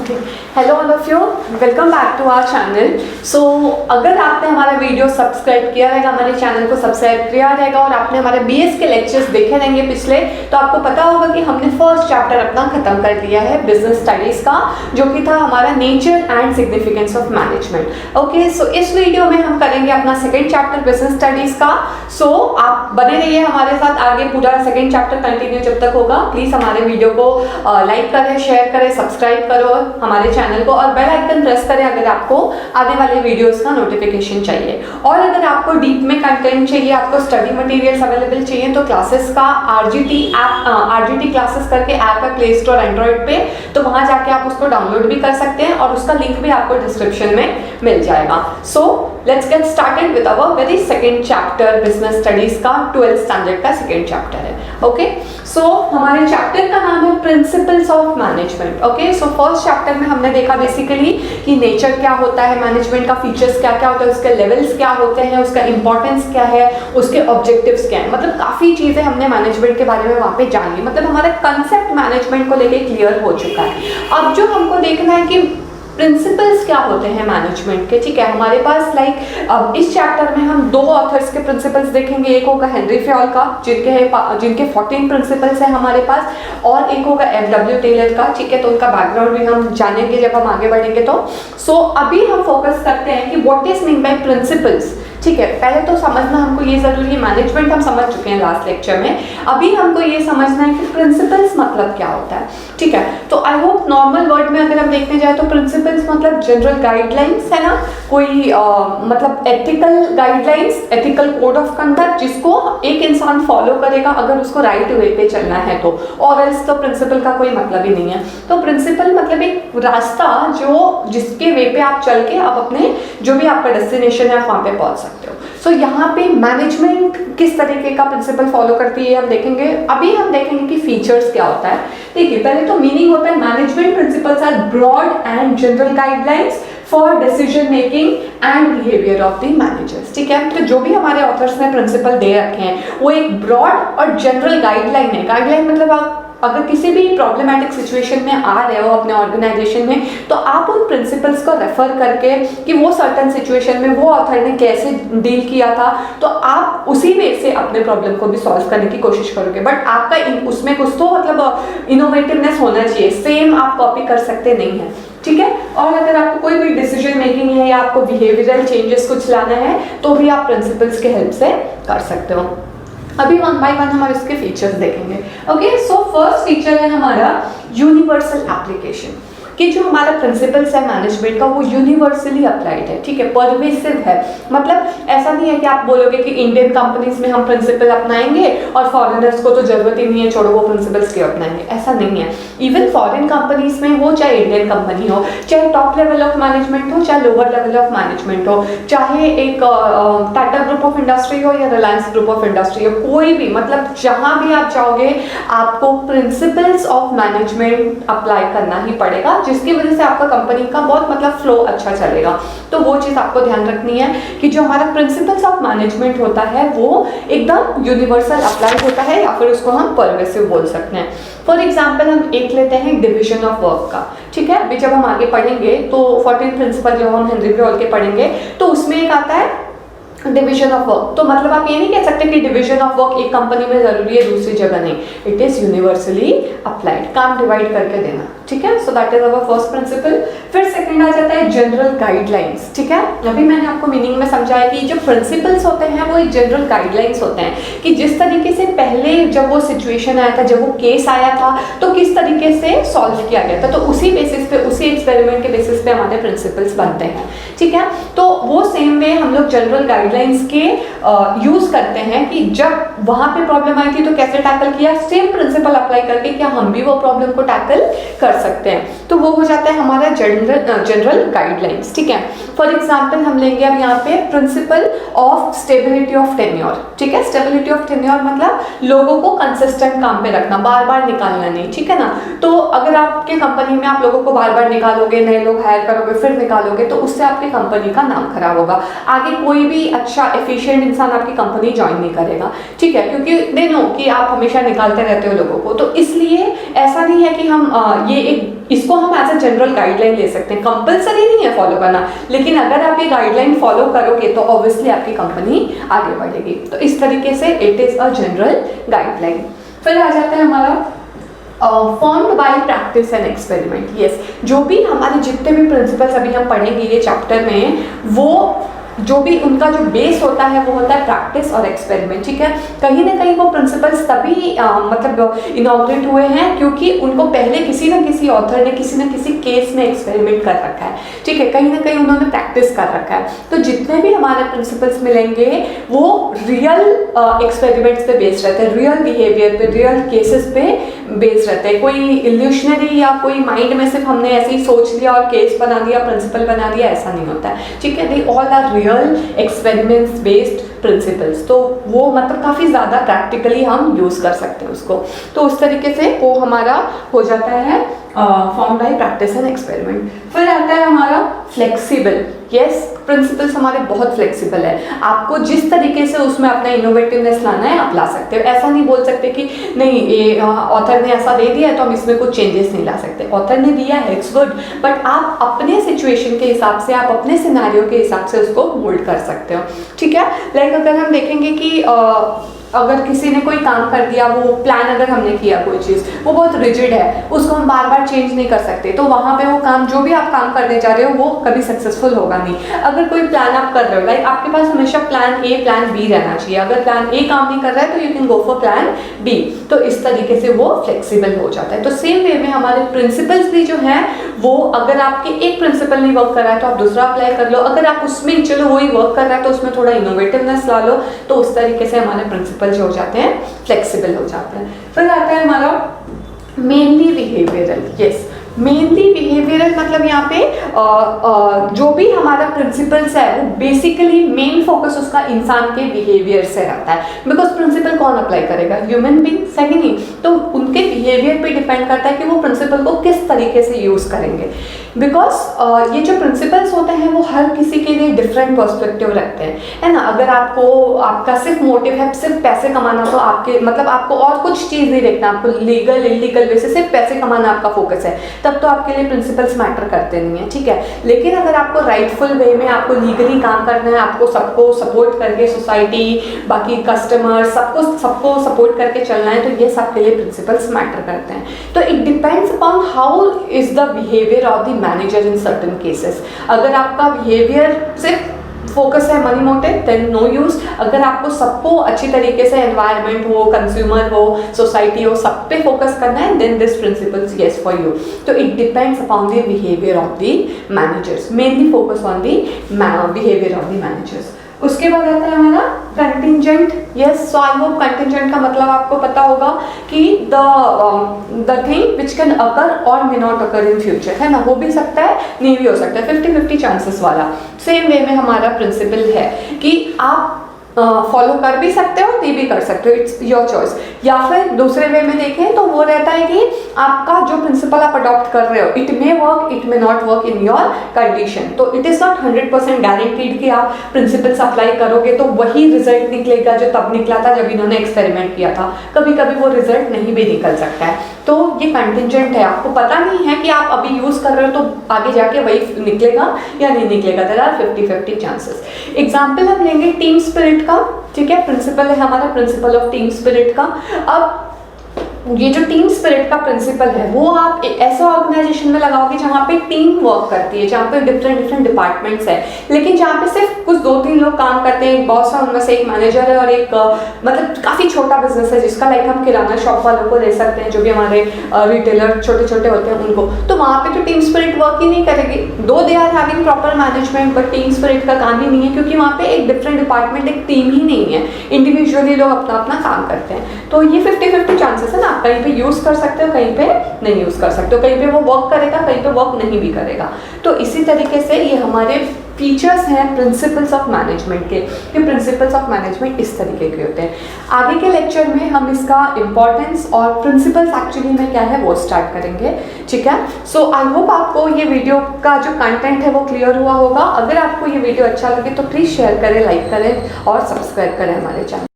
Hello all of you, welcome back to our channel. So अगर आपने हमारा video subscribe किया रहेगा, हमारे चैनल को सब्सक्राइब किया रहेगा और आपने हमारे बीएस के लेक्चर्स देखे रहेंगे पिछले, तो आपको पता होगा कि हमने फर्स्ट चैप्टर अपना खत्म कर दिया है बिजनेस स्टडीज का, जो कि था हमारा nature and significance of management. Okay, so इस वीडियो में हम करेंगे अपना सेकेंड चैप्टर बिजनेस स्टडीज का। सो आप बने रहिए हमारे साथ, आगे पूरा सेकेंड चैप्टर कंटिन्यू जब तक होगा। प्लीज हमारे वीडियो को लाइक करें, शेयर करें, सब्सक्राइब करो हमारे चैनल को और बेल आइकन प्रेस करें अगर आपको आने वाले वीडियोस का नोटिफिकेशन चाहिए। और अगर आपको डीप में कंटेंट चाहिए, आपको स्टडी मटेरियल्स अवेलेबल चाहिए, तो क्लासेस का आरजीटी ऐप, आरजीटी क्लासेस करके ऐप है प्ले स्टोर एंड्रॉइड पे, तो वहां जाके आप उसको डाउनलोड भी कर सकते हैं और उसका लिंक भी आपको डिस्क्रिप्शन में मिल जाएगा। So let's get started with our very second chapter business studies का 12th स्टैंडर्ड का सेकेंड चैप्टर है। ओके, सो हमारे चैप्टर का नाम है principles of management. Okay, so first chapter में हमने देखा बेसिकली कि नेचर क्या होता है मैनेजमेंट का, फीचर्स क्या क्या होता है, उसके लेवल्स क्या होते हैं, उसका इंपॉर्टेंस क्या है, उसके ऑब्जेक्टिव्स क्या है, मतलब काफी चीजें हमने मैनेजमेंट के बारे में वहां पे जान ली। मतलब हमारा कंसेप्ट मैनेजमेंट को लेके क्लियर हो चुका है। अब जो हमको देखना है कि प्रिंसिपल्स क्या होते हैं मैनेजमेंट के। ठीक है, हमारे पास अब इस चैप्टर में हम दो ऑथर्स के प्रिंसिपल्स देखेंगे। एक होगा हेनरी फ्योल का, जिनके 14 प्रिंसिपल्स हैं हमारे पास, और एक होगा एफ.डब्ल्यू. टेलर का। ठीक है, तो उनका बैकग्राउंड भी हम जानेंगे जब हम आगे बढ़ेंगे। तो अभी हम फोकस करते हैं कि what is mean by principles. ठीक है, पहले तो समझना हमको ये जरूरी है, मैनेजमेंट हम समझ चुके हैं लास्ट लेक्चर में, अभी हमको ये समझना है कि प्रिंसिपल्स मतलब क्या होता है। ठीक है, तो आई होप नॉर्मल वर्ड में अगर हम देखने जाए तो प्रिंसिपल्स मतलब जनरल गाइडलाइंस है ना, कोई मतलब ethical guidelines, ethical code of conduct जिसको एक इंसान फॉलो करेगा अगर उसको राइट वे पे चलना है तो, और एल्स तो प्रिंसिपल का कोई मतलब ही नहीं है। तो प्रिंसिपल मतलब एक रास्ता जिसके वे पे आप चल के आप अपने जो भी आपका डेस्टिनेशन है आप वहां पे पहुंच सकते हो। सो यहाँ पे मैनेजमेंट किस तरीके का प्रिंसिपल फॉलो करती है हम देखेंगे। अभी हम देखेंगे कि फीचर्स क्या होता है। देखिए, पहले तो मीनिंग होता है management principles are broad and general guidelines for decision making and behaviour of the managers. ठीक है, तो जो भी हमारे ऑथर्स ने प्रिंसिपल दे रखे हैं वो एक ब्रॉड और जनरल गाइडलाइन है। गाइडलाइन मतलब आप अगर किसी भी प्रॉब्लमेटिक सिचुएशन में आ रहे हो अपने ऑर्गेनाइजेशन में, तो आप उन प्रिंसिपल्स को रेफर करके कि वो सर्टेन सिचुएशन में वो ऑथर ने कैसे डील किया था, तो आप उसी वे से अपने प्रॉब्लम को भी सॉल्व करने की कोशिश करोगे। बट आपका उसमें कुछ तो मतलब इनोवेटिवनेस होना चाहिए, सेम आप कॉपी कर सकते नहीं है। ठीक है, और अगर आपको कोई भी डिसीजन मेकिंग है या आपको बिहेवियरल चेंजेस कुछ लाना है तो भी आप प्रिंसिपल्स के हेल्प से कर सकते हो। अभी वन बाय वन हम इसके फीचर्स देखेंगे। ओके, सो फर्स्ट फीचर है हमारा यूनिवर्सल एप्लीकेशन, कि जो हमारा प्रिंसिपल्स है मैनेजमेंट का वो यूनिवर्सली अप्लाइड है। ठीक है, परवेसिव है, मतलब ऐसा नहीं है कि आप बोलोगे कि इंडियन कंपनीज में हम प्रिंसिपल अपनाएंगे और फॉरेनर्स को तो जरूरत ही नहीं है, छोड़ो वो प्रिंसिपल्स क्यों अपनाएंगे, ऐसा नहीं है। इवन फॉरेन कंपनीज में हो, चाहे इंडियन कंपनी हो, चाहे टॉप लेवल ऑफ मैनेजमेंट हो, चाहे लोअर लेवल ऑफ मैनेजमेंट हो, चाहे एक टाटा ग्रुप ऑफ इंडस्ट्री हो या रिलायंस ग्रुप ऑफ इंडस्ट्री हो, कोई भी, मतलब जहां भी आप जाओगे आपको प्रिंसिपल्स ऑफ मैनेजमेंट अप्लाई करना ही पड़ेगा, जिसकी वजह से आपका कंपनी का बहुत मतलब फ्लो अच्छा चलेगा। तो वो चीज आपको ध्यान रखनी है कि जो हमारा प्रिंसिपल्स ऑफ मैनेजमेंट होता है वो एकदम यूनिवर्सल अप्लाई होता है, या फिर उसको हम परवेसिव बोल सकते हैं। फॉर एग्जाम्पल हम एक लेते हैं डिविजन ऑफ वर्क का। ठीक है, अभी जब हम आगे पढ़ेंगे तो 14 प्रिंसिपल जो हम हेनरी फ्योल के पढ़ेंगे तो उसमें एक आता है डिविजन ऑफ वर्क। तो मतलब आप ये नहीं कह सकते कि डिविजन ऑफ वर्क एक कंपनी में जरूरी है दूसरी जगह नहीं, इट इज यूनिवर्सली अप्लाइड, काम डिवाइड करके देना। ठीक है, so that is our first principle. फिर सेकंड आ जाता है जनरल गाइडलाइंस। ठीक है, अभी मैंने आपको मीनिंग में समझाया कि जो प्रिंसिपल्स होते हैं वो एक जनरल गाइडलाइंस होते हैं कि जिस तरीके से पहले जब वो सिचुएशन आया था, जब वो केस आया था, तो किस तरीके से सॉल्व किया गया था, तो उसी बेसिस पे, उसी एक्सपेरिमेंट के बेसिस पे हमारे प्रिंसिपल्स बनते हैं। ठीक है, तो वो सेम वे हम लोग जनरल गाइडलाइंस के यूज करते हैं कि जब वहां पे प्रॉब्लम आई थी तो कैसे टैकल किया, सेम प्रिंसिपल अप्लाई करके क्या हम भी वो प्रॉब्लम को टैकल कर सकते हैं। तो वो हो जाता है हमारा जनरल गाइडलाइंस। ठीक है, फॉर एग्जांपल हम लेंगे अब यहाँ पे principle of stability of tenure. ठीक है, स्टेबिलिटी ऑफ टेन्योर मतलब लोगों को कंसिस्टेंट काम पे रखना, बार बार निकालना नहीं। ठीक है ना, तो अगर आपके कंपनी में आप लोगों को बार बार निकालोगे, नए लोग हायर करोगे, फिर निकालोगे, तो उससे आपकी कंपनी का नाम खराब होगा। आगे कोई भी अच्छा एफिशिएंट इंसान आपकी कंपनी ज्वाइन नहीं करेगा, ठीक है, क्योंकि दे नो कि आप हमेशा निकालते रहते हो लोगों को। तो इसलिए ऐसा नहीं है कि हम ये एक इसको हम एज अ जनरल गाइडलाइन ले सकते हैं, कंपलसरी नहीं है फॉलो करना, लेकिन अगर आप ये गाइडलाइन फॉलो करोगे तो ऑब्वियसली आपकी कंपनी आगे बढ़ेगी। तो इस तरीके से it is a general guideline. फिर आ जाता है हमारा formed by practice and experiment. Yes, जो भी हमारे जितने भी प्रिंसिपल्स अभी हम पढ़ेंगे ये चैप्टर में, वो जो भी उनका जो बेस होता है वो होता है प्रैक्टिस और एक्सपेरिमेंट, ठीक है। कहीं ना कहीं वो प्रिंसिपल्स तभी मतलब इनॉग्रेट हुए हैं क्योंकि उनको पहले किसी न किसी ऑथर ने किसी न किसी केस में एक्सपेरिमेंट कर रखा है, ठीक है, कहीं ना कहीं उन्होंने प्रैक्टिस कर रखा है। तो जितने भी हमारे प्रिंसिपल्स मिलेंगे वो रियल एक्सपेरिमेंट्स पे बेस्ड रहते हैं, रियल बिहेवियर पे, रियल केसेस पे बेस्ड रहते हैं। कोई इल्यूशनरी या कोई माइंड में सिर्फ हमने ऐसे ही सोच लिया और केस बना दिया, प्रिंसिपल बना दिया, ऐसा नहीं होता है, ठीक है। They all are real experiments based principles. तो वो मतलब काफ़ी ज़्यादा प्रैक्टिकली हम यूज़ कर सकते हैं उसको। तो उस तरीके से वो हमारा हो जाता है form by practice and experiment. फिर आता है हमारा फ्लेक्सिबल। यस, प्रिंसिपल्स हमारे बहुत फ्लेक्सिबल है, आपको जिस तरीके से उसमें अपना इनोवेटिवनेस लाना है आप ला सकते हो। ऐसा नहीं बोल सकते कि नहीं ये ऑथर ने ऐसा दे दिया है तो हम इसमें कुछ चेंजेस नहीं ला सकते। ऑथर ने दिया है, इट्स गुड, बट आप अपने सिचुएशन के हिसाब से, आप अपने सिनेरियो के हिसाब से उसको मोल्ड कर सकते हो, ठीक है। लाइक अगर हम देखेंगे कि अगर किसी ने कोई काम कर दिया, वो प्लान अगर हमने किया कोई चीज़, वो बहुत रिजिड है, उसको हम बार बार चेंज नहीं कर सकते, तो वहाँ पे वो काम जो भी आप काम करने जा रहे हो वो कभी सक्सेसफुल होगा नहीं। अगर कोई प्लान आप कर रहे हो, लाइक आपके पास हमेशा प्लान ए प्लान बी रहना चाहिए। अगर प्लान ए काम नहीं कर रहा है तो you can go for plan B. तो इस तरीके से वो फ्लेक्सिबल हो जाता है। तो सेम वे में हमारे प्रिंसिपल्स भी जो हैं वो, अगर आपके एक प्रिंसिपल नहीं वर्क कर रहा है तो आप दूसरा अप्लाई कर लो, अगर आप उसमें चलो वही वर्क कर रहा है तो उसमें थोड़ा इनोवेटिवनेस ला लो। तो उस तरीके से हमारे प्रिंसिपल जो हो जाते हैं फ्लेक्सिबल हो जाते हैं। फिर आता है हमारा mainly behavioural. Yes, mainly behavioural मतलब यहाँ पे जो भी हमारा प्रिंसिपल्स है वो बेसिकली मेन फोकस उसका इंसान के बिहेवियर से रहता है। बिकॉज प्रिंसिपल कौन अप्लाई करेगा? ह्यूमन बीइंग, सही नहीं? तो उनके बिहेवियर पे डिपेंड करता है कि वो प्रिंसिपल को किस तरीके से यूज करेंगे। बिकॉज ये जो प्रिंसिपल्स होते हैं वो हर किसी के लिए डिफरेंट पर्सपेक्टिव रखते हैं, है ना। अगर आपका सिर्फ मोटिव है सिर्फ पैसे कमाना, तो आपके मतलब आपको और कुछ चीज़ नहीं देखना, आपको लीगल इलीगल वे से सिर्फ पैसे कमाना आपका फोकस है, तब तो आपके लिए प्रिंसिपल्स मैटर करते नहीं है, ठीक है। लेकिन अगर आपको राइटफुल वे में आपको लीगली काम करना है, आपको सबको सपोर्ट करके सोसाइटी, बाकी कस्टमर, सबको सपोर्ट करके चलना है, तो ये सबके लिए प्रिंसिपल्स मैटर करते हैं। तो it depends upon how is the behaviour of the manager in certain cases. अगर आपका बिहेवियर सिर्फ फोकस है money motive, then no use. अगर आपको सबको अच्छी तरीके से एनवायरनमेंट हो, कंज्यूमर हो, सोसाइटी हो, सब पे फोकस करना है, then this principles yes for you. तो it depends upon the behaviour of the managers, mainly focus on the behaviour of the managers. उसके बाद आता है हमारा contingent. Yes, so I hope contingent का मतलब आपको पता होगा कि the thing which can occur or may not occur in future, है ना। हो भी सकता है, नहीं भी हो सकता है, 50-50 चांसेस वाला। सेम वे में हमारा प्रिंसिपल है कि आप फॉलो कर भी सकते हो, नहीं भी कर सकते हो, इट्स योर चॉइस। या फिर दूसरे वे में देखें तो वो रहता है कि आपका जो प्रिंसिपल आप अडॉप्ट कर रहे हो, it may work, it may not work in your condition. तो इट इज़ नॉट 100% गारंटीड कि आप प्रिंसिपल्स अप्लाई करोगे तो वही रिजल्ट निकलेगा जो तब निकला था जब इन्होंने एक्सपेरिमेंट किया था। कभी कभी वो रिजल्ट नहीं भी निकल सकता है। तो ये कंटिजेंट है, आपको पता नहीं है कि आप अभी यूज़ कर रहे हो तो आगे जाके वही निकलेगा या नहीं निकलेगा। There are 50-50 chances. एग्जाम्पल हम लेंगे टीम स्पिरिट का, ठीक है। प्रिंसिपल है हमारा प्रिंसिपल ऑफ टीम स्पिरिट का। अब ये जो टीम स्पिरिट का प्रिंसिपल है वो आप ऐसा ऑर्गेनाइजेशन में लगाओगे जहाँ पे टीम वर्क करती है, जहाँ पे डिफरेंट डिपार्टमेंट्स है, लेकिन जहाँ पे सिर्फ कुछ 2-3 लोग काम करते हैं, एक बॉस है, उनमें से एक मैनेजर है और एक मतलब काफ़ी छोटा बिजनेस है जिसका लाइक हम किराना शॉप वालों को ले सकते हैं, जो भी हमारे रिटेलर छोटे होते हैं उनको। तो वहाँ पे तो टीम स्पिरिट वर्क ही नहीं करेगी। Though they are having proper management, but team spirit का काम ही नहीं है, क्योंकि वहाँ पे एक डिफरेंट डिपार्टमेंट, एक टीम ही नहीं है, इंडिविजुअली लोग अपना अपना काम करते हैं। तो ये 50-50 चांसेस है ना, ना, कहीं पे यूज़ कर सकते हो, कहीं पे नहीं यूज़ कर सकते हो, कहीं पे वो वर्क करेगा, कहीं पे वर्क नहीं भी करेगा। तो इसी तरीके से ये हमारे फीचर्स हैं प्रिंसिपल्स ऑफ मैनेजमेंट के। ये प्रिंसिपल्स ऑफ मैनेजमेंट इस तरीके के होते हैं। आगे के लेक्चर में हम इसका इम्पोर्टेंस और प्रिंसिपल्स एक्चुअली में क्या है वो स्टार्ट करेंगे, ठीक है। सो आई होप आपको ये वीडियो का जो कंटेंट है वो क्लियर हुआ होगा। अगर आपको ये वीडियो अच्छा लगे तो प्लीज़ शेयर करें, लाइक करें और सब्सक्राइब करें हमारे चैनल।